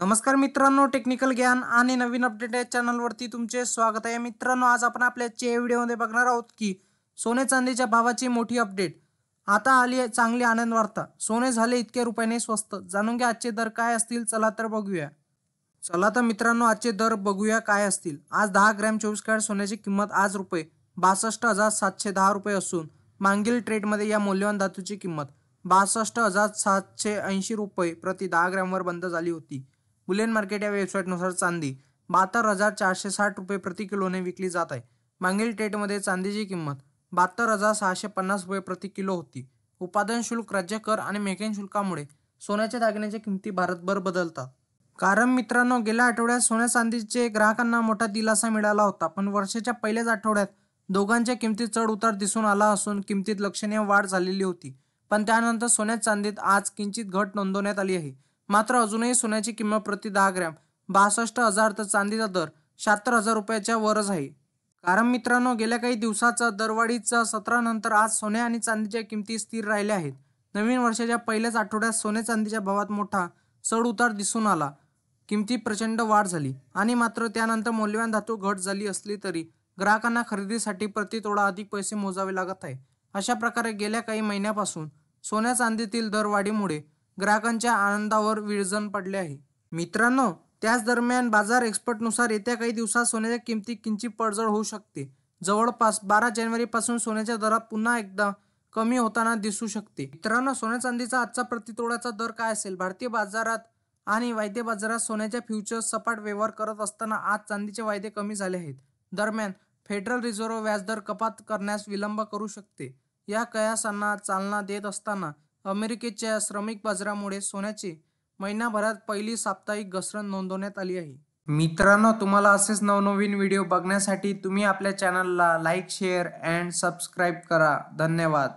नमस्कार मित्रांनो, टेक्निकल ज्ञान आणि नवीन अपडेट या चॅनलवरती तुमचे स्वागत आहे. मित्रांनो, आज आपण आपल्या आजच्या व्हिडिओमध्ये बघणार आहोत की सोने चांदीच्या भावाची मोठी अपडेट. आता आली आहे चांगली आनंद वार्ता. सोने झाले इतके रुपयाने स्वस्त. जाणून घ्या आजचे दर काय असतील. चला तर बघूया. चला तर मित्रांनो, आजचे दर बघूया काय असतील. आज 10 ग्रॅम 24 कॅरेट सोन्याची किंमत आज रुपये 62,710 रुपये असून मागील ट्रेडमध्ये या मौल्यवान धातूची किंमत 62,780 रुपये प्रति 10 ग्रॅमवर बंद झाली होती. बुलियन मार्केट या वेबसाईटनुसार चांदी 72,460 रुपये प्रति किलोने विकली जात आहे. मागील ट्रेडमध्ये चांदीची किंमत 72,650 रुपये प्रति किलो होती. उत्पादन शुल्क, राज्य कर आणि मेकिंग शुल्कामुळे सोन्याच्या दागिन्याच्या किमती भारतभर बदलतात. कारण मित्रांनो, गेल्या आठवड्यात सोन्या चांदीचे ग्राहकांना मोठा दिलासा मिळाला होता, पण वर्षाच्या पहिल्याच आठवड्यात दोघांच्या किमतीत चढ उतार दिसून आला असून किमतीत लक्षणीय वाढ झालेली होती. पण त्यानंतर सोन्यात चांदीत आज किंचित घट नोंदवण्यात आली आहे. मात्र अजूनही सोन्याची किंमत प्रति 10 ग्रॅम 62,000 तर चांदीचा दर 76,000 रुपयाच्या वरच आहे. कारण मित्रांनो, गेल्या काही दिवसाचा दरवाढीच्या सत्रानंतर आज सोने आणि चांदीच्या किमती स्थिर राहिल्या आहेत. नवीन वर्षाच्या पहिल्याच आठवड्यात सोने चांदीच्या भावात मोठा चढ उतार दिसून आला. किमतीत प्रचंड वाढ झाली आणि मात्र त्यानंतर मौल्यवान धातू घट झाली असली तरी ग्राहकांना खरेदीसाठी प्रति तोडा अधिक पैसे मोजावे लागत आहे. अशा प्रकारे गेल्या काही महिन्यापासून सोन्या चांदीतील दरवाढीमुळे ग्राहकांच्या आनंदावर विरजण पडले आहे. मित्रांनो, त्याच दरम्यान बाजार एक्सपर्टनुसार येत्या काही दिवसात सोन्याच्या किमतीत किंचित पडझड होऊ शकते. जवळपास 12 जानेवारीपासून सोन्याच्या दरात पुन्हा एकदा कमी होताना दिसू शकते. मित्रांनो, सोन्या चांदीचा आजचा प्रतितोड्याचा दर काय असेल? भारतीय बाजारात आणि वायदे बाजारात सोन्याच्या फ्युचर्स सपाट व्यवहार करत असताना आज चांदीचे वायदे कमी झाले आहेत. दरम्यान फेडरल रिझर्व्ह व्याजदर कपात करण्यास विलंब करू शकते. या कयासांना चालना देत असताना अमेरिकेच्या श्रमिक बाजारामुळे सोन्याची महिनाभरात पहिली साप्ताहिक घसरण नोंदवण्यात आली आहे. मित्रांनो, तुम्हाला असेच नवनवीन व्हिडिओ बघण्यासाठी तुम्ही आपल्या चॅनलला लाईक, शेअर अँड सबस्क्राईब करा. धन्यवाद.